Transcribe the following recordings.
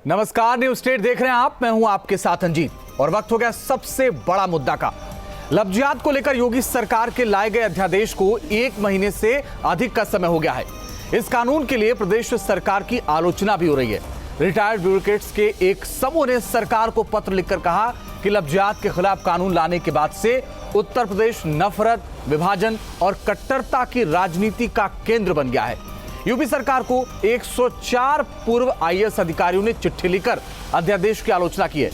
नमस्कार, news state देख रहे हैं आप। मैं हूं आपके साथ अंजीत और वक्त हो गया सबसे बड़ा मुद्दा का। लफ्जियात को लेकर योगी सरकार के लाए गए अध्यादेश को 1 महीने से अधिक का समय हो गया है। इस कानून के लिए प्रदेश सरकार की आलोचना भी हो रही है। रिटायर्ड ब्यूरोक्रेट्स के एक समूह ने सरकार को पत्र लिखकर कहा कि लफ्जियात के खिलाफ कानून लाने के बाद से उत्तर प्रदेश नफरत, विभाजन और कट्टरता की राजनीति का केंद्र बन गया है। यूपी सरकार को 104 पूर्व आईएएस अधिकारियों ने चिट्ठी लिखकर अध्यादेश की आलोचना की है।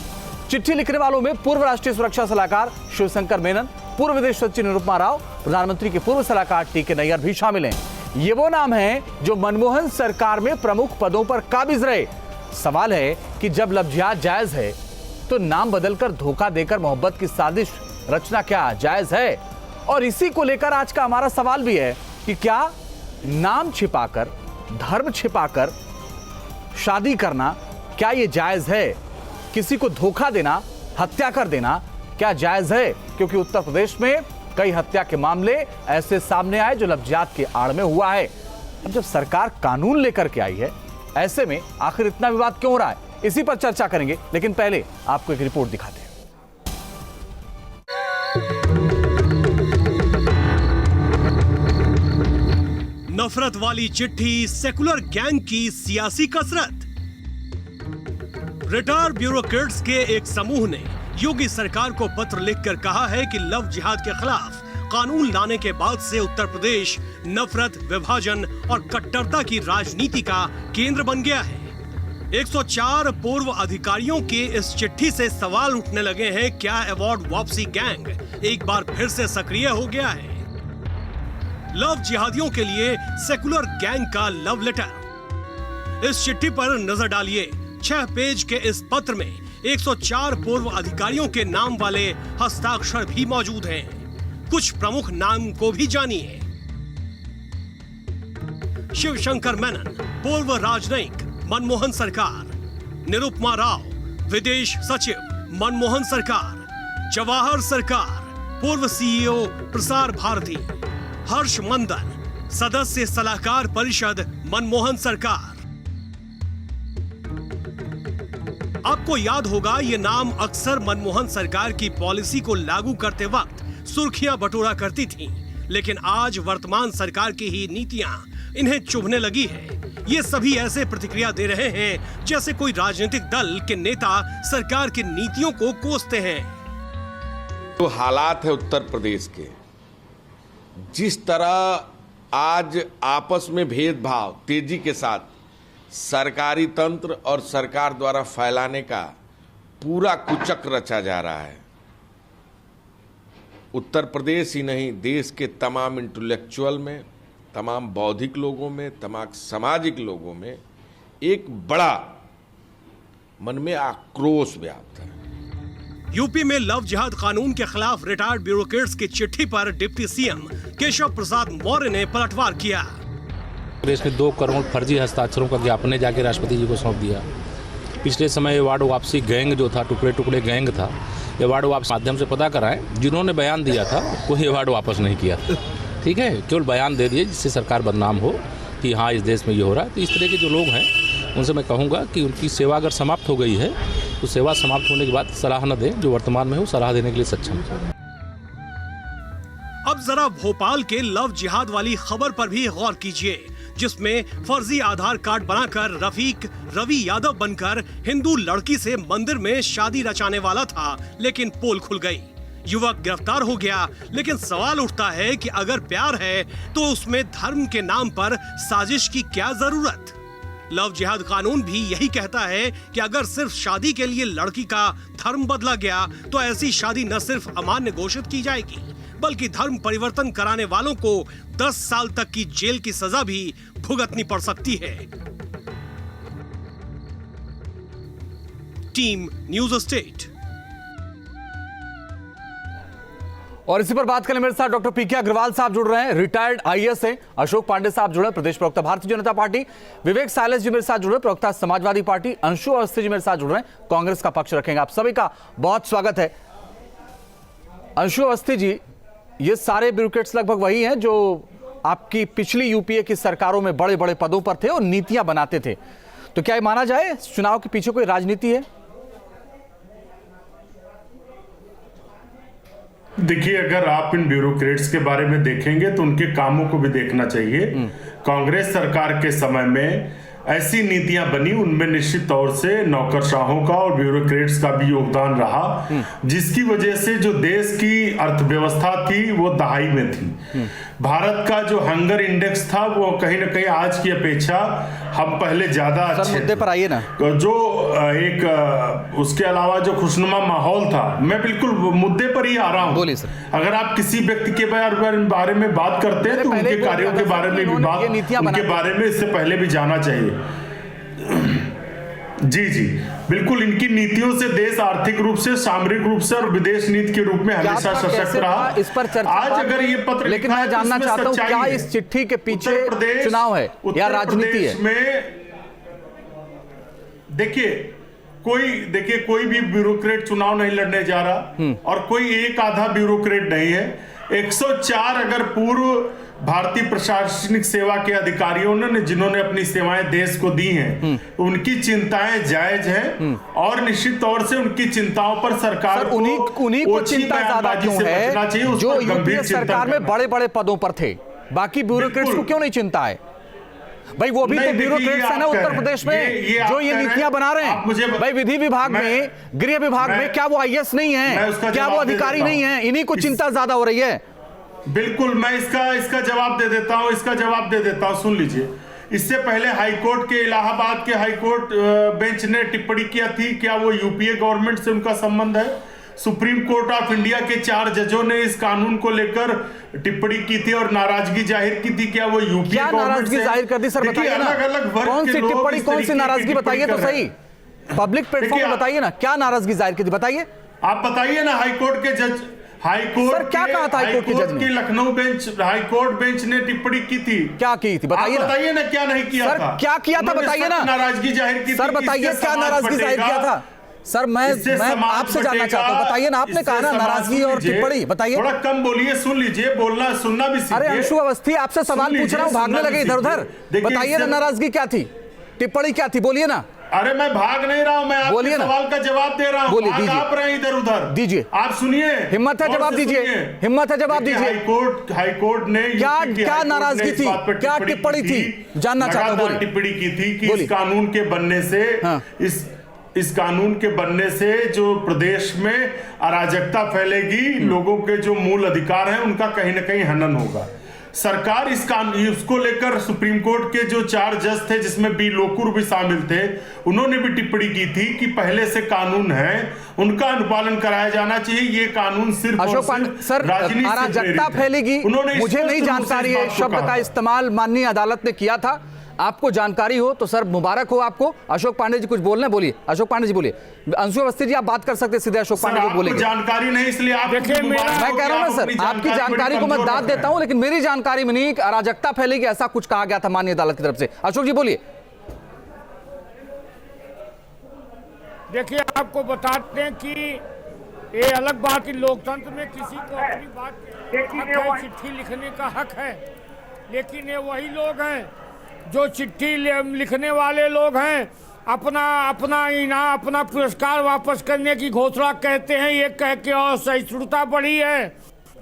चिट्ठी लिखने वालों में पूर्व राष्ट्रीय सुरक्षा सलाहकार शिवशंकर मेनन, पूर्व विदेश सचिव निरुपमा राव, प्रधानमंत्री के पूर्व सलाहकार टीके नैयर भी शामिल हैं। ये वो नाम हैं जो मनमोहन सरकार में प्रमुख पदों पर काबिज रहे। सवाल है कि जब लफ्जियात जायज है तो नाम बदलकर धोखा देकर मोहब्बत की साजिश रचना क्या जायज है? और इसी को लेकर आज का हमारा सवाल भी है कि क्या नाम छिपाकर, धर्म छिपाकर शादी करना क्या ये जायज है? किसी को धोखा देना, हत्या कर देना क्या जायज है? क्योंकि उत्तर प्रदेश में कई हत्या के मामले ऐसे सामने आए जो लफ्जियात के आड़ में हुआ है। अब जब सरकार कानून लेकर के आई है, ऐसे में आखिर इतना विवाद क्यों हो रहा है? इसी पर चर्चा करेंगे, लेकिन पहले आपको एक रिपोर्ट दिखाते हैं। नफरत वाली चिट्ठी, सेकुलर गैंग की सियासी कसरत। रिटायर्ड ब्यूरोक्रेट्स के एक समूह ने योगी सरकार को पत्र लिखकर कहा है कि लव जिहाद के खिलाफ कानून लाने के बाद से उत्तर प्रदेश नफरत, विभाजन और कट्टरता की राजनीति का केंद्र बन गया है। 104 पूर्व अधिकारियों की इस चिट्ठी से सवाल उठने लगे हैं, क्या अवार्ड वापसी गैंग एक बार फिर से सक्रिय हो गया है? लव जिहादियों के लिए सेकुलर गैंग का लव लेटर। इस चिट्ठी पर नजर डालिए। 6 पेज के इस पत्र में 104 पूर्व अधिकारियों के नाम वाले हस्ताक्षर भी मौजूद हैं। कुछ प्रमुख नाम को भी जानिए। शिवशंकर मेनन, पूर्व राजनयिक, मनमोहन सरकार। निरुपमा राव, विदेश सचिव, मनमोहन सरकार। जवाहर सरकार, पूर्व सीईओ, प्रसार भारती। हर्ष मंदन, सदस्य सलाहकार परिषद, मनमोहन सरकार। आपको याद होगा ये नाम अक्सर मनमोहन सरकार की पॉलिसी को लागू करते वक्त सुर्खियां बटोरा करती थीं, लेकिन आज वर्तमान सरकार की ही नीतियां इन्हें चुभने लगी है। ये सभी ऐसे प्रतिक्रिया दे रहे हैं जैसे कोई राजनीतिक दल के नेता सरकार की नीतियों को कोसते हैं। तो हालात है उत्तर प्रदेश के, जिस तरह आज आपस में भेदभाव तेजी के साथ सरकारी तंत्र और सरकार द्वारा फैलाने का पूरा कुचक्र रचा जा रहा है, उत्तर प्रदेश ही नहीं देश के तमाम इंटेलेक्चुअल में, तमाम बौद्धिक लोगों में, तमाम सामाजिक लोगों में एक बड़ा मन में आक्रोश व्याप्त है। यूपी में लव जिहाद कानून के खिलाफ रिटायर्ड ब्यूरोक्रेट्स की चिट्ठी पर डिप्टी सीएम केशव प्रसाद मौर्य ने पलटवार किया। प्रदेश में 2 करोड़ फर्जी हस्ताक्षरों का ज्ञापन जाके राष्ट्रपति जी को सौंप दिया। पिछले समय अवार्ड वापसी गैंग जो था, टुकड़े टुकड़े गैंग था, अवार्ड वापसी माध्यम से पता कराएं, जिन्होंने बयान दिया था कोई अवार्ड वापस नहीं किया। ठीक है, केवल बयान दे दिए जिससे सरकार बदनाम हो कि हाँ इस देश में ये हो रहा है। तो इस तरह के जो लोग हैं उनसे मैं कहूँगा कि उनकी सेवा अगर समाप्त हो गई है तो सेवा समाप्त होने के बाद सलाह न दें, जो वर्तमान में हो सलाह देने के लिए सक्षम है। अब जरा भोपाल के लव जिहाद वाली खबर पर भी गौर कीजिए, जिसमें फर्जी आधार कार्ड बनाकर रफीक रवि यादव बनकर हिंदू लड़की से मंदिर में शादी रचाने वाला था, लेकिन पोल खुल गई। युवक गिरफ्तार हो गया, लेकिन सवाल उठता है कि अगर प्यार है तो उसमें धर्म के नाम पर साजिश की क्या जरूरत? लव जिहाद कानून भी यही कहता है कि अगर सिर्फ शादी के लिए लड़की का धर्म बदला गया तो ऐसी शादी न सिर्फ अमान्य घोषित की जाएगी, बल्कि धर्म परिवर्तन कराने वालों को 10 साल तक की जेल की सजा भी भुगतनी पड़ सकती है। Team news state. और इसी पर बात करने मेरे साथ डॉक्टर पीके अग्रवाल साहब जुड़ रहे हैं, रिटायर्ड आईएएस हैं। अशोक पांडे साहब जुड़े हैं, प्रदेश प्रवक्ता भारतीय जनता पार्टी। विवेक साइलेस जी मेरे साथ जुड़ रहे हैं, प्रवक्ता समाजवादी पार्टी। अंशु अवस्थी जी मेरे साथ जुड़ रहे हैं, कांग्रेस का पक्ष रखेंगे। आप सभी का बहुत स्वागत है। अंशु अवस्थी जी, ये सारे ब्यूरोक्रेट्स लगभग वही हैं जो आपकी पिछली यूपीए की सरकारों में बड़े बड़े पदों पर थे और नीतियां बनाते थे। तो क्या ये माना जाए इस चुनाव के पीछे कोई राजनीति है? देखिए, अगर आप इन ब्यूरोक्रेट्स के बारे में देखेंगे तो उनके कामों को भी देखना चाहिए। कांग्रेस सरकार के समय में ऐसी नीतियां बनी, उनमें निश्चित तौर से नौकरशाहों का और ब्यूरोक्रेट्स का भी योगदान रहा, जिसकी वजह से जो देश की अर्थव्यवस्था थी वो दहाई में थी। भारत का जो हंगर इंडेक्स था वो कहीं ना कहीं आज की अपेक्षा हम पहले ज्यादा अच्छे मुद्दे पर आइए ना। जो एक उसके अलावा जो खुशनुमा माहौल था, मैं बिल्कुल मुद्दे पर ही आ रहा हूं। बोलिए सर। अगर आप किसी व्यक्ति के बारे में बात करते हैं तो उनके कार्यों के बारे में भी बात, उनके बारे में इससे पहले भी जाना चाहिए। जी बिल्कुल, इनकी नीतियों से देश आर्थिक रूप से, सामरिक रूप से और विदेश नीति के रूप में हमेशा सशक्त रहा। इस पर चर्चा आज अगर ये पत्र, लेकिन मैं जानना चाहता हूं क्या इस चिट्ठी के पीछे चुनाव है या राजनीति है? देखिए कोई भी ब्यूरोक्रेट चुनाव नहीं लड़ने जा रहा और कोई एक आधा ब्यूरोक्रेट नहीं है। 104 अगर पूर्व भारतीय प्रशासनिक सेवा के अधिकारियों ने जिन्होंने अपनी सेवाएं देश को दी हैं, उनकी चिंताएं जायज हैं और निश्चित तौर से उनकी चिंताओं पर सरकार उन्हीं को चिंता ज्यादा क्यों है जो यूपीए सरकार में बड़े बड़े पदों पर थे? बाकी ब्यूरोक्रेट्स को क्यों नहीं चिंता है? भाई वो भी तो ब्यूरोक्रेट्स है ना उत्तर प्रदेश में जो ये नीतियां बना रहे हैं। भाई विधि विभाग में, गृह विभाग में क्या वो आईएएस नहीं है? क्या वो अधिकारी नहीं है? इन्हीं को चिंता ज्यादा हो रही है। बिल्कुल, मैं इसका जवाब दे देता हूं, सुन लीजिए। इससे पहले हाईकोर्ट के, इलाहाबाद के हाईकोर्ट बेंच ने टिप्पणी किया थी, क्या वो यूपीए गवर्नमेंट से उनका संबंध है? सुप्रीम कोर्ट ऑफ इंडिया के 4 जजों ने इस कानून को लेकर टिप्पणी की थी और नाराजगी जाहिर की थी। क्या वो यूपीए क्या नाराजगी जाहिर कर दी सर? बताइए ना, कौन सी टिप्पणी, कौन सी नाराजगी बताइए तो सही। पब्लिक प्लेटफॉर्म बताइए ना, क्या नाराजगी जाहिर की थी बताइए। आप बताइए ना। हाईकोर्ट के जज, सर क्या कहा था हाईकोर्ट के जज ने? लखनऊ बेंच, हाईकोर्ट बेंच ने टिप्पणी की थी। क्या की थी बताइए ना, क्या नहीं किया सर, था? क्या किया था बताइए ना। नाराजगी जाहिर की सर बताइए क्या नाराजगी जाहिर किया था? सर मैं आपसे जानना चाहता हूं, बताइए ना। आपने कहा ना नाराजगी और टिप्पणी, बताइए। थोड़ा कम बोलिए, सुन लीजिए, बोलना सुनना भी सीखिए। अरे अंशु अवस्थी, आपसे सवाल पूछ रहा हूं, भागने लगे इधर उधर। बताइए ना नाराजगी क्या थी, टिप्पणी क्या थी, बोलिए ना। अरे मैं भाग नहीं रहा हूं, मैं आपके सवाल का जवाब दे रहा हूं। बोलिए, आप रहे इधर उधर, दीजिए। आप सुनिए, हिम्मत है जवाब दीजिए, हिम्मत है जवाब दीजिए। हाईकोर्ट ने क्या नाराजगी थी, क्या टिप्पणी थी, जानना चाहता हूं। टिप्पणी की थी कि इस कानून के बनने से, इस कानून के बनने से जो प्रदेश में अराजकता फैलेगी, लोगों के जो मूल अधिकार हैं उनका कहीं ना कहीं हनन होगा। सरकार इस कानून, उसको लेकर सुप्रीम कोर्ट के जो 4 जज थे, जिसमें बी लोकुर भी शामिल थे, उन्होंने भी टिप्पणी की थी कि पहले से कानून है, उनका अनुपालन कराया जाना चाहिए। ये कानून सिर्फ अशोक पांडे सर, अराजकता फैलेगी, मुझे नहीं जानकारी है शब्द का इस्तेमाल माननीय अदालत ने किया था। आपको जानकारी हो तो सर मुबारक हो आपको। अशोक पांडे जी कुछ बोलना है, बोलिए। अशोक पांडे जी बोलिए। अंशु अवस्थी जी आप बात कर सकते हैं सीधे, अशोक पांडे जी बोलेंगे। जानकारी नहीं इसलिए आप देखिए, मैं कह रहा हूं ना सर, आपकी जानकारी को मैं दाद देता हूं, लेकिन मेरी जानकारी में नहीं अराजकता फैलेगी ऐसा कुछ कहा गया था माननीय अदालत की तरफ से। अशोक जी बोलिए। देखिए, आपको बताते हैं कि ये अलग बात, लोकतंत्र में किसी को अपनी बात चिट्ठी लिखने का हक है, लेकिन ये वही लोग हैं जो चिट्ठी लिखने वाले लोग हैं, अपना इनाम, अपना पुरस्कार वापस करने की घोषणा कहते हैं, ये कह के और सहिष्णुता बढ़ी है।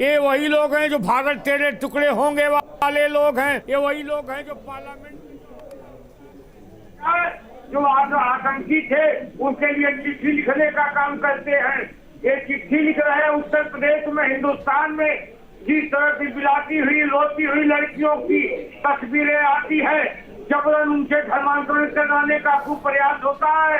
ये वही लोग हैं जो भारत तेरे टुकड़े होंगे वाले लोग हैं। ये वही लोग हैं जो पार्लियामेंट जो आतंकी थे उनके लिए चिट्ठी लिखने का काम करते हैं। ये चिट्ठी लिख रहे हैं उत्तर प्रदेश में, हिंदुस्तान में जिस तरह की बिलाती हुई, रोती हुई लड़कियों की तस्वीरें आती है, जबरन उनसे धर्मांतरण कराने का खूब प्रयास होता है।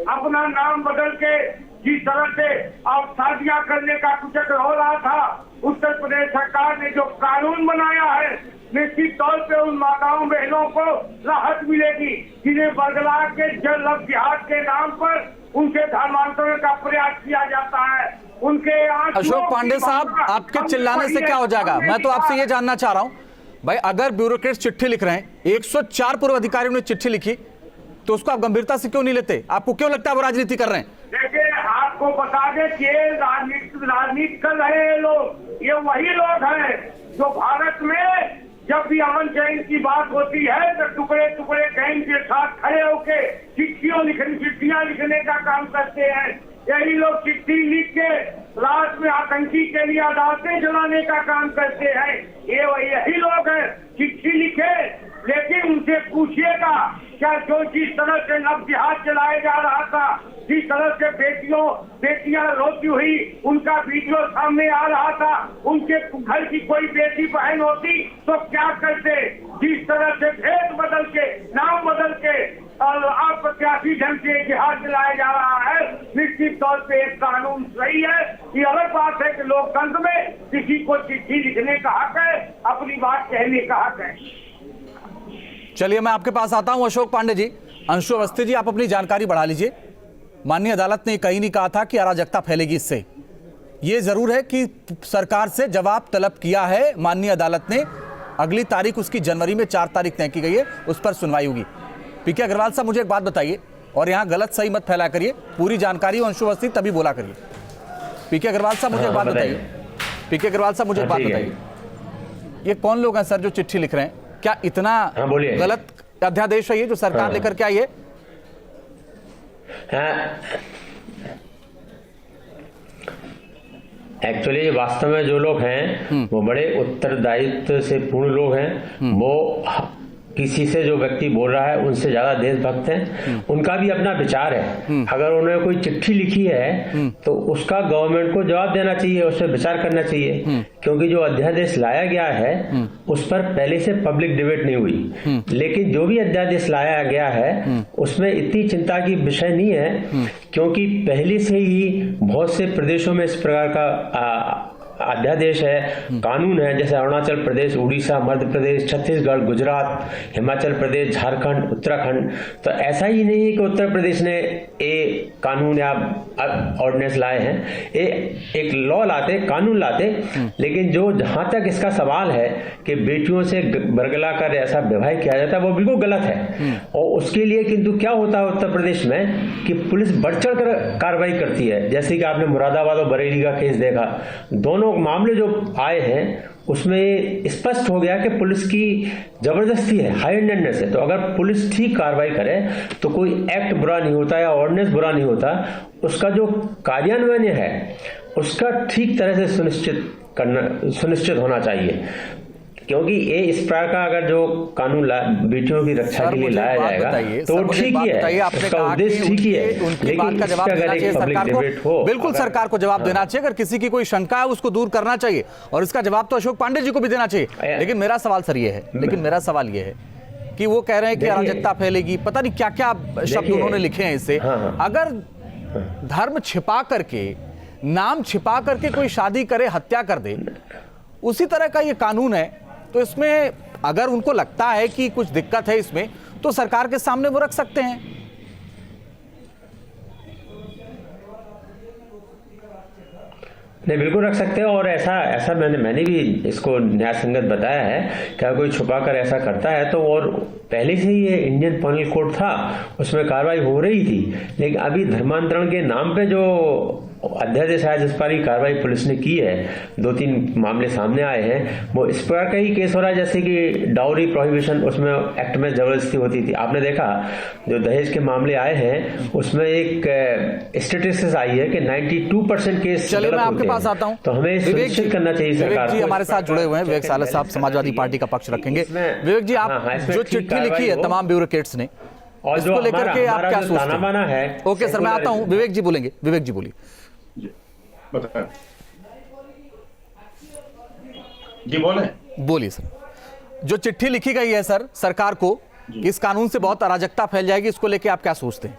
अपना नाम बदल के जिस तरह से अब शादियां करने का कुचक्र हो रहा था, उत्तर प्रदेश सरकार ने जो कानून बनाया है, निश्चित तौर पे उन माताओं बहनों को राहत मिलेगी जिन्हें बरगला के लव जिहाद के नाम पर उनसे धर्मांतरण का प्रयास किया जाता है। उनके अशोक पांडे साहब, आपके चिल्लाने से क्या हो जाएगा? मैं तो आपसे ये जानना चाह रहा हूं भाई, अगर ब्यूरोक्रेट्स चिट्ठी लिख रहे हैं, 104 पूर्व अधिकारियों ने चिट्ठी लिखी, तो उसको आप गंभीरता से क्यों नहीं लेते? आपको क्यों लगता है वो राजनीति कर रहे हैं? देखिए, आपको बता दें कि राजनीति कर रहे हैं लोग, ये वही लोग हैं जो भारत में जब भी अमन चैन की बात होती है तो टुकड़े टुकड़े गैंग के साथ खड़े होके चिट्ठियां लिखने का काम करते हैं। यही लोग चिट्ठी लिख के लास्ट में आतंकी के लिए अदालतें जलाने का काम करते हैं। ये यही लोग हैं चिट्ठी लिखे, लेकिन उनसे पूछिएगा क्या जो जिस तरह से नव जिहाद चलाया जा रहा था, जिस तरह से बेटियां रोती हुई उनका वीडियो सामने आ रहा था, उनके घर की कोई बेटी बहन होती तो क्या करते। जिस तरह से भेद बदल के नाम बदल के और अप्रत्याशी ढंग से जिहाद चलाया जा रहा है, निश्चित तौर पे एक कानून सही है। ये अलग बात है कि लोकतंत्र में किसी को चिट्ठी लिखने का हक है, अपनी बात कहने का हक है। चलिए मैं आपके पास आता हूं अशोक पांडे जी। अंशु अवस्थी जी, आप अपनी जानकारी बढ़ा लीजिए। माननीय अदालत ने कहीं नहीं कहा था कि अराजकता फैलेगी इससे। ये जरूर है कि सरकार से जवाब तलब किया है माननीय अदालत ने। अगली तारीख उसकी जनवरी में 4 तारीख तय की गई है, उस पर सुनवाई होगी। पीके अग्रवाल साहब मुझे एक बात बताइए, और यहाँ गलत सही मत फैला करिए, पूरी जानकारी अंशु अवस्थी तभी बोला करिए। पीके अग्रवाल साहब मुझे एक बात बताइए, पीके अग्रवाल साहब मुझे एक बात बताइए, ये कौन लोग हैं सर जो चिट्ठी लिख रहे हैं? क्या इतना गलत अध्यादेश है ये जो सरकार लेकर के आई है? एक्चुअली वास्तव में जो लोग हैं वो बड़े उत्तरदायित्व से पूर्ण लोग हैं। वो किसी से जो व्यक्ति बोल रहा है उनसे ज्यादा देशभक्त हैं। उनका भी अपना विचार है। अगर उन्होंने कोई चिट्ठी लिखी है तो उसका गवर्नमेंट को जवाब देना चाहिए, उस पर विचार करना चाहिए। क्योंकि जो अध्यादेश लाया गया है उस पर पहले से पब्लिक डिबेट नहीं हुई। लेकिन जो भी अध्यादेश लाया गया है उसमें इतनी चिंता की विषय नहीं है, क्योंकि पहले से ही बहुत से प्रदेशों में इस प्रकार का अध्यादेश है, कानून है। जैसे अरुणाचल प्रदेश, उड़ीसा, मध्य प्रदेश, छत्तीसगढ़, गुजरात, हिमाचल प्रदेश, झारखंड, उत्तराखंड। तो ऐसा ही नहीं है कि उत्तर प्रदेश ने ये कानून या ऑर्डिनेंस लाए हैं। एक लॉ लाते, कानून लाते, लेकिन जो जहां तक इसका सवाल है कि बेटियों से बरगला कर ऐसा व्यवहार किया जाता है वो बिल्कुल गलत है। और उसके लिए किंतु क्या होता है उत्तर प्रदेश में कि पुलिस बढ़ चढ़ कर कार्रवाई करती है। जैसे कि आपने मुरादाबाद और बरेली का केस देखा, दोनों मामले जो आए हैं उसमें स्पष्ट हो गया कि पुलिस की जबरदस्ती है, हाई हैंडेडनेस है। तो अगर पुलिस ठीक कार्रवाई करे तो कोई एक्ट बुरा नहीं होता या ऑर्डिनेंस बुरा नहीं होता, उसका जो कार्यान्वयन है उसका ठीक तरह से सुनिश्चित होना चाहिए। क्योंकि ये इस प्रकार का अगर जो कानून बेटियों की रक्षा के लिए लाया जाएगा तो ठीक ही है, उसका उद्देश्य ठीक ही है, लेकिन इसका अगर एक पब्लिक डिबेट हो, बिल्कुल सरकार को जवाब देना चाहिए। अगर किसी की कोई शंका है उसको दूर करना चाहिए, और इसका जवाब तो अशोक पांडे जी को भी देना चाहिए। लेकिन मेरा सवाल सर ये है, कि वो कह रहे हैं कि अराजकता फैलेगी, पता नहीं क्या क्या शब्द उन्होंने लिखे हैं इससे। अगर धर्म छिपा करके, नाम छिपा करके कोई शादी करे, हत्या कर दे, उसी तरह का ये कानून है, तो इसमें अगर उनको लगता है कि कुछ दिक्कत है इसमें, तो सरकार के सामने वो रख सकते हैं। नहीं, बिल्कुल रख सकते हैं। और ऐसा मैंने भी इसको न्याय संगत बताया है कि अगर कोई छुपा कर ऐसा करता है तो, और पहले से ही ये इंडियन पेनल कोड था, उसमें कार्रवाई हो रही थी। लेकिन अभी धर्मांतरण के नाम पे जो अध्यादेश आया जिस पर ही कार्रवाई पुलिस ने की है, 2-3 मामले सामने आए हैं, वो इस प्रकार का ही केस हो रहा है। जैसे कि डाउरी प्रोहिबिशन, उसमें एक्ट में जबरदस्ती होती थी। आपने देखा जो दहेज के मामले आए हैं उसमें एक स्टेटिस्टिक्स आई है कि 92% केस चलिए मैं आपके पास आता हूं, तो हमें सुनिश्चित करना चाहिए सरकार जी हमारे साथ जुड़े हुए हैं। विवेक साले साहब समाजवादी पार्टी का पक्ष रखेंगे। विवेक जी, आप जो चिट्ठी लिखी है तमाम ब्यूरोक्रेट्स ने, और इसको लेकर के आप क्या सोचते हैं? ओके सर, मैं आता हूं। विवेक जी बोलेंगे। विवेक जी बोलिए। जी बोलिए सर। जो चिट्ठी लिखी गई है सर सरकार को, इस कानून से बहुत अराजकता फैल जाएगी, इसको लेके आप क्या सोचते हैं?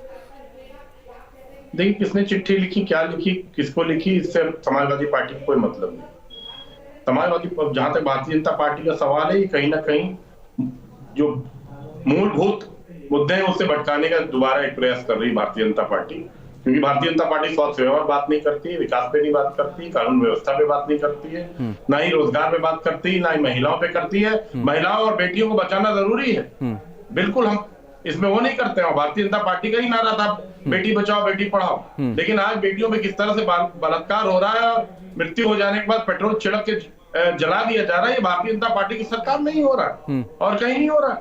देखिए, किसने चिट्ठी लिखी, क्या लिखी, किसको लिखी, इससे समाजवादी पार्टी को कोई मतलब नहीं। समाजवादी, जहां तक भारतीय जनता पार्टी का सवाल है, कहीं ना कहीं जो मूलभूत मुद्दे हैं उससे भटकाने का दोबारा एक प्रयास कर रही भारतीय जनता पार्टी। क्योंकि भारतीय जनता पार्टी स्वास्थ्य सेवा पर बात नहीं करती है, विकास पे नहीं बात करती, कानून व्यवस्था पे बात नहीं करती है, ना ही रोजगार पे बात करती है, ना ही महिलाओं पे करती है। महिलाओं और बेटियों को बचाना जरूरी है, बिल्कुल हम इसमें वो नहीं करते हैं। भारतीय जनता पार्टी का ही नारा था बेटी बचाओ बेटी पढ़ाओ, लेकिन आज बेटियों पे किस तरह से बलात्कार हो रहा है और मृत्यु हो जाने के बाद पेट्रोल छिड़क के जला दिया जा रहा है, ये भारतीय जनता पार्टी की सरकार नहीं हो रहा और कहीं नहीं हो रहा।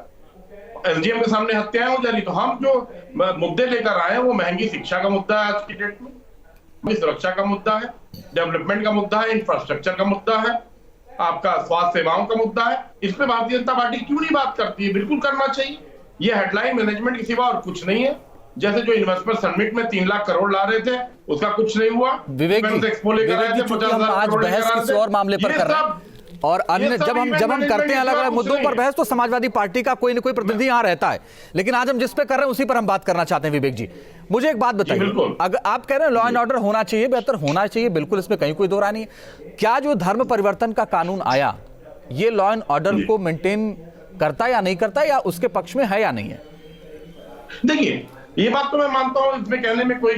एसडीएम के सामने हत्याएं हो जा रही। तो हम जो मुद्दे लेकर आए हैं वो महंगी शिक्षा का मुद्दा है आज की डेट में, सुरक्षा का मुद्दा है, डेवलपमेंट का मुद्दा है, इंफ्रास्ट्रक्चर का मुद्दा है, आपका स्वास्थ्य सेवाओं का मुद्दा है। इस पे भारतीय जनता पार्टी क्यों नहीं बात करती है? बिल्कुल करना चाहिए। ये हेडलाइन मैनेजमेंट की सिवा और कुछ नहीं है। जैसे जो इन्वेस्टमेंट समिट में 3 लाख करोड़ ला रहे थे, उसका कुछ नहीं हुआ। विवेक जी, चूंकि हम आज बहस किसी और मामले पर कर रहे हैं और अन्य जब हम करते हैं अलग अलग मुद्दों पर बहस, तो समाजवादी पार्टी का कोई ना कोई प्रतिनिधि यहाँ रहता है, लेकिन आज हम जिस पे कर रहे हैं उसी पर हम बात करना चाहते हैं। विवेक जी, मुझे एक बात बताइए, अगर आप कह रहे हैं लॉ एंड ऑर्डर होना चाहिए, बेहतर होना चाहिए, बिल्कुल इसमें कहीं कोई दो राय नहीं है, क्या जो धर्म परिवर्तन का कानून आया ये लॉ एंड ऑर्डर को मेंटेन करता है या नहीं करता, या उसके पक्ष में है या नहीं है? देखिए, ये बात तो मैं मानता हूं, इसमें कहने में कोई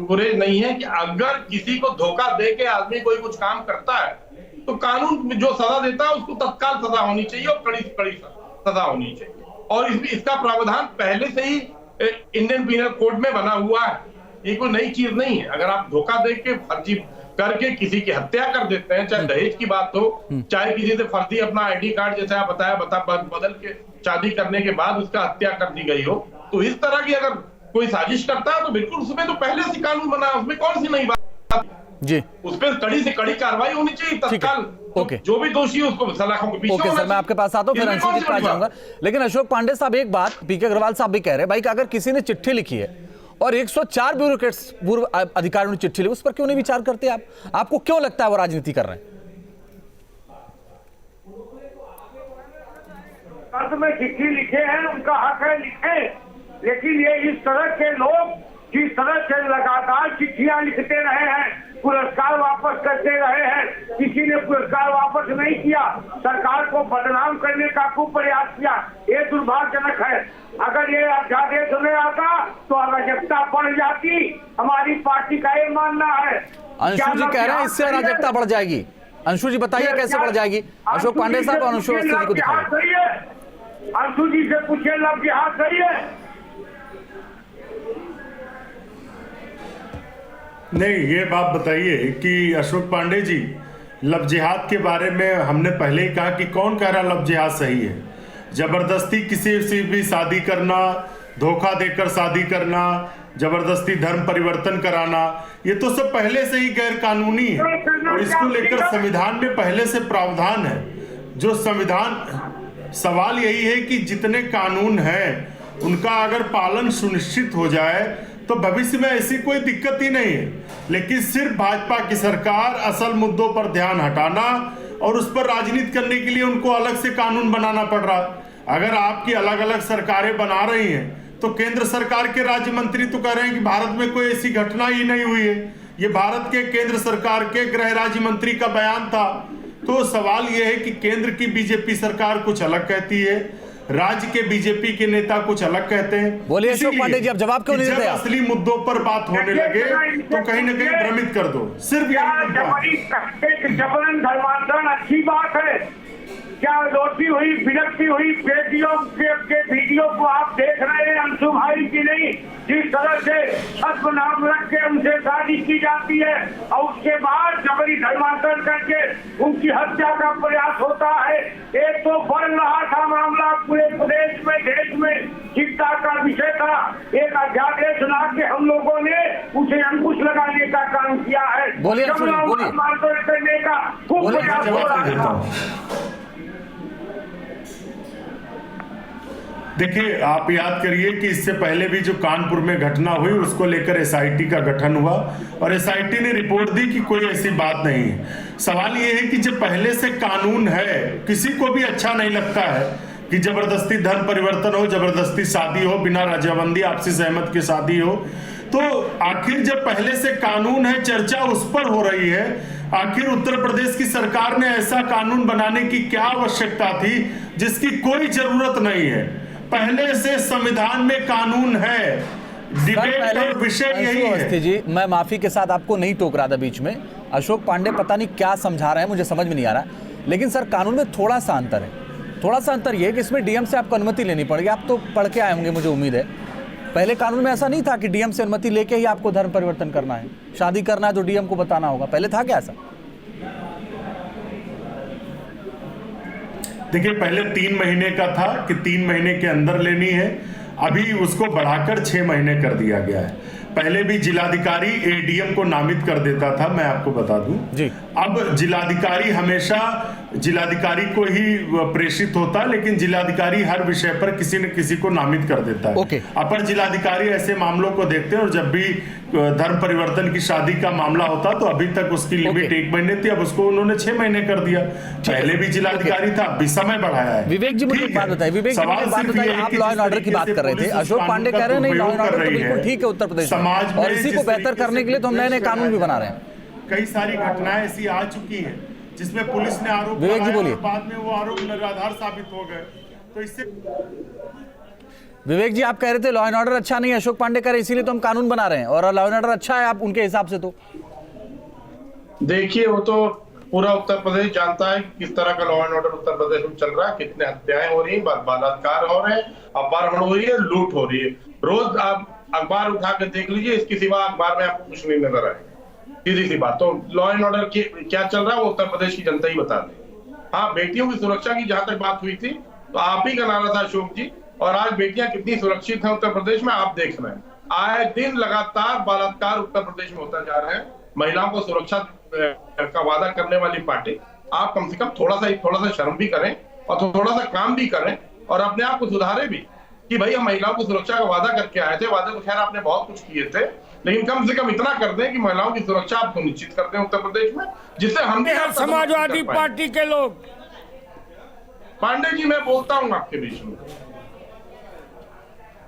गुरेज नहीं है कि अगर किसी को धोखा दे के आदमी कोई कुछ काम करता है तो कानून जो सजा देता है उसको तत्काल सजा होनी चाहिए और कड़ी कड़ी सजा होनी चाहिए। और इसका प्रावधान पहले से ही इंडियन पीनल कोड में बना हुआ है, ये कोई नई चीज नहीं है। अगर आप धोखा दे के फर्जी करके किसी की हत्या कर देते हैं, चाहे दहेज की बात हो, चाहे किसी से फर्जी अपना आईडी कार्ड जैसे आप बताया बदल के शादी करने के बाद उसका हत्या कर दी गई हो, तो इस तरह की अगर कोई साजिश करता है तो बिल्कुल उसमें तो पहले से कानून बना है, उसमें कौन सी नई बात जी, उस पर कड़ी से कड़ी कार्रवाई होनी चाहिए तत्काल। ओके, जो भी दोषी है उसको सलाखों के पीछे। ओके सर, मैं आपके पास आता हूं, फिर अंशु जी के पास जाऊंगा। लेकिन अशोक पांडे साहब, एक बात पीके अग्रवाल साहब भी कह रहे हैं भाई कि अगर किसी ने चिट्ठी लिखी है और 104 ब्यूरोक्रेट्स पूर्व अधिकारियों ने चिट्ठी लिखी, उस पर क्यों नहीं विचार करते आप? आपको क्यों लगता है वो राजनीति कर रहे हैं? में चिट्ठी लिखे हैं, उनका हक है लिखे, लेकिन ये इस तरह के लोग जिस तरह से लगातार चिट्ठियां लिखते रहे हैं, पुरस्कार वापस करते रहे हैं, किसी ने पुरस्कार वापस नहीं किया, सरकार को बदनाम करने का खूब प्रयास किया, ये दुर्भाग्यजनक है। अगर ये अध्यादेश में आता तो अराजकता बढ़ जाती, हमारी पार्टी का ये मानना है। अंशु जी कह रहे हैं इससे अराजकता बढ़ जाएगी। अंशु जी बताइए कैसे बढ़ जाएगी? अशोक पांडे साहब और अंशु जी को दिखाइए। अंशु जी से पूछिए, लव जिहाद सही है? नहीं, ये बात बताइए कि अशोक पांडे जी, लव जिहाद के बारे में हमने पहले ही कहा कि कौन कह रहा लव जिहाद सही है? जबरदस्ती किसी से भी शादी करना, धोखा देकर शादी करना, जबरदस्ती धर्म परिवर्तन कराना, ये तो सब पहले से ही गैर कानूनी है और इसको लेकर संविधान में पहले से प्रावधान है। जो संविधान, सवाल यही है कि जितने कानून हैं उनका अगर पालन सुनिश्चित हो जाए तो भविष्य में ऐसी कोई दिक्कत ही नहीं है। लेकिन सिर्फ भाजपा की सरकार असल मुद्दों पर ध्यान हटाना और उस पर राजनीति करने के लिए उनको अलग से कानून बनाना पड़ रहा। अगर आपकी अलग अलग सरकारें बना रही हैं तो केंद्र सरकार के राज्य मंत्री तो कह रहे हैं कि भारत में कोई ऐसी घटना ही नहीं हुई है। ये भारत के केंद्र सरकार के गृह राज्य मंत्री का बयान था। तो सवाल यह है कि केंद्र की बीजेपी सरकार कुछ अलग कहती है, राज्य के बीजेपी के नेता कुछ अलग कहते हैं। बोलिए अशोक पांडे जी, अब जवाब क्यों नहीं देते? असली मुद्दों पर बात होने लगे तो कहीं ना कहीं भ्रमित कर दो। सिर्फ जबरन धर्मांतरण अच्छी बात है क्या? रोती हुई बिलकती हुई बेटियों के वीडियो को आप देख रहे हैं अंशु भाई की नहीं, जिस तरह से छद्म नाम रख के उनसे शादी की जाती है और उसके बाद जबरी धर्मांतरण करके उनकी हत्या का प्रयास होता है। एक तो बढ़ रहा था मामला पूरे प्रदेश में, देश में चिंता का विषय था। एक अध्यादेश ला के हम लोगों ने उसे अंकुश लगाने का काम किया है। धर्मांतरण करने का खूब प्रयास हो रहा था। देखिए, आप याद करिए कि इससे पहले भी जो कानपुर में घटना हुई उसको लेकर एसआईटी का गठन हुआ और एसआईटी ने रिपोर्ट दी कि कोई ऐसी बात नहीं है। सवाल ये है कि जब पहले से कानून है, किसी को भी अच्छा नहीं लगता है कि जबरदस्ती धर्म परिवर्तन हो, जबरदस्ती शादी हो, बिना रजामंदी आपसी सहमत की शादी हो, तो आखिर जब पहले से कानून है, चर्चा उस पर हो रही है। आखिर उत्तर प्रदेश की सरकार ने ऐसा कानून बनाने की क्या आवश्यकता थी जिसकी कोई जरूरत नहीं है? पहले से संविधान में कानून है, डिबेट और विषय यही है। जी, मैं माफी के साथ आपको नहीं टोक रहा था बीच में। अशोक पांडे पता नहीं क्या समझा रहे हैं, मुझे समझ में नहीं आ रहा। लेकिन सर, कानून में थोड़ा सा अंतर है। थोड़ा सा अंतर ये है कि इसमें डीएम से आपको अनुमति लेनी पड़ेगी। आप तो पढ़ के आए होंगे, मुझे उम्मीद है। पहले कानून में ऐसा नहीं था कि डीएम से अनुमति लेके ही आपको धर्म परिवर्तन करना है, शादी करना है तो डीएम को बताना होगा। पहले था क्या ऐसा? देखिए, पहले 3 महीने का था कि 3 महीने के अंदर लेनी है, अभी उसको बढ़ाकर 6 महीने कर दिया गया है। पहले भी जिलाधिकारी एडीएम को नामित कर देता था, मैं आपको बता दूं जी। अब जिलाधिकारी हमेशा जिलाधिकारी को ही प्रेषित होता है, लेकिन जिलाधिकारी हर विषय पर किसी न किसी को नामित कर देता है। ओके। अपर जिलाधिकारी ऐसे मामलों को देखते हैं, और जब भी धर्म परिवर्तन की शादी का मामला होता तो अभी तक उसकी लिमिट 1 महीने थी, अब उसको उन्होंने 6 महीने कर दिया। पहले भी जिलाधिकारी था, अभी समय बढ़ाया है। विवेक जी, मुझे एक बात बताइए, विवेक जी, मुझे एक बात बताइए, आप लॉ एंड ऑर्डर की बात कर रहे थे, अशोक पांडे कह रहे हैं नहीं, लॉ एंड ऑर्डर तो बिल्कुल ठीक है उत्तर प्रदेश में, और इसी को बेहतर करने के लिए तो हम नए नए कानून भी बना रहे हैं। कई सारी घटनाएं ऐसी आ चुकी हैं जिसमें पुलिस ने आरोप विवेक जी लगाया बोलिए। और बाद में वो आरोप निराधार साबित हो गए, तो इससे विवेक जी, आप कह रहे थे लॉ एंड ऑर्डर अच्छा नहीं है, अशोक पांडे कह रहे इसीलिए तो हम कानून बना रहे हैं, और लॉ एंड ऑर्डर अच्छा है आप उनके हिसाब से तो? देखिए, वो तो पूरा उत्तर प्रदेश जानता है किस तरह का law and order Uttar Pradesh में चल रहा है, कितने हत्याएं हो रही हैं, बलात्कार हो रहे हैं, अपहरण हो रही है, लूट हो रही है। रोज आप अखबार उठा कर देख लीजिए, इसके सिवा अखबार में आपको कुछ नहीं नजर आएगा। सीधी सी बात, तो लॉ एंड ऑर्डर क्या चल रहा है वो उत्तर प्रदेश की जनता ही बता दे। हाँ, बेटियों की सुरक्षा की जहां तक बात हुई थी तो आप ही का नारा था अशोक जी, और आज बेटियां कितनी सुरक्षित हैं उत्तर प्रदेश में आप देख रहे हैं। आए दिन लगातार बलात्कार उत्तर प्रदेश में होता जा रहा है। महिलाओं को सुरक्षा का वादा करने वाली पार्टी, आप कम से कम थोड़ा सा शर्म भी करें और थोड़ा सा काम भी करें और अपने आप को सुधारे भी कि भाई हम महिलाओं को सुरक्षा का वादा करके आए थे। वादे तो खैर आपने बहुत कुछ किए थे, लेकिन कम से कम इतना कर दें कि महिलाओं की सुरक्षा आप सुनिश्चित कर दें उत्तर प्रदेश में, जिससे हम भी समाजवादी पार्टी के लोग। पांडे जी, मैं बोलता हूं आपके बीच में,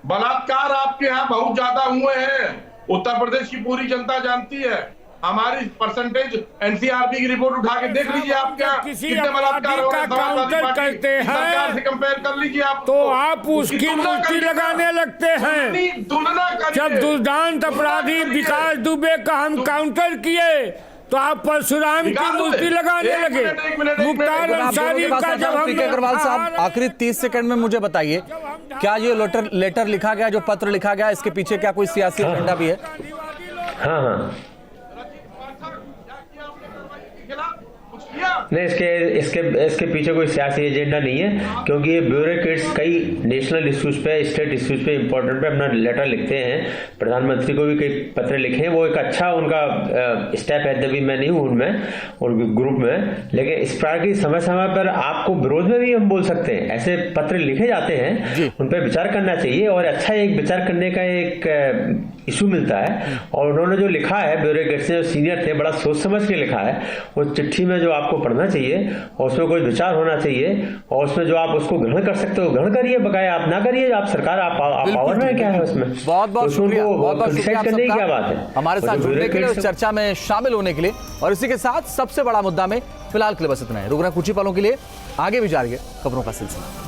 बलात्कार आपके यहाँ बहुत ज्यादा हुए हैं, उत्तर प्रदेश की पूरी जनता जानती है। हमारी परसेंटेज एनसीआरबी की रिपोर्ट उठा के देख लीजिए, आप क्या कितने बलात्कार हो रहे हैं, काउंटर करते हैं सरकार से कंपेयर कर लीजिए आप, तो आप उसकी मूर्ति लगाने लगते हैं। तुलना करिए। जब दुर्दांत अपराधी विकास दुबे का हम काउंटर किए तो आप परशुराम की मूर्ति लगाने लगे। मुख्तार अंसारी का जब हम अग्रवाल साहब, आखिरी 30 सेकंड में मुझे बताइए, क्या ये लेटर लिखा गया, जो पत्र लिखा गया, इसके पीछे क्या कोई सियासी एजेंडा भी है? हाँ, नहीं, इसके पीछे कोई सियासी एजेंडा नहीं है, क्योंकि ये ब्यूरोक्रेट्स कई नेशनल इश्यूज पे, स्टेट इश्यूज पे, इंपॉर्टेंट पे अपना लेटर लिखते हैं। प्रधानमंत्री को भी कई पत्र लिखे हैं, वो एक अच्छा उनका स्टेप है। तभी मैं नहीं हूं उनमें और ग्रुप में, लेकिन इस प्रकार की समय समय पर आपको विरोध में भी हम बोल सकते हैं। ऐसे पत्र लिखे जाते हैं, उन पर विचार करना चाहिए, और अच्छा एक विचार करने का एक इशू मिलता है। और उन्होंने जो लिखा है, ब्यूरोक्रेट्स जो सीनियर थे, बड़ा सोच समझ के लिखा है। उस चिट्ठी में जो आपको पढ़ना चाहिए और उसमें कोई विचार होना चाहिए, और उसमें जो आप उसको ग्रहण कर सकते हो ग्रहण करिए, बकाया आप ना करिए। आप सरकार, आप पावर में क्या है उसमें। बहुत बहुत शुक्रिया, बहुत बहुत शुक्रिया करने की क्या बात है हमारे साथ जुड़ने के लिए, उस चर्चा में शामिल होने के लिए। और इसी के साथ सबसे बड़ा मुद्दा में फिलहाल के लिए बस इतना है। रुक रहे कुछ ही पलों के लिए, आगे भी जारी है खबरों का सिलसिला।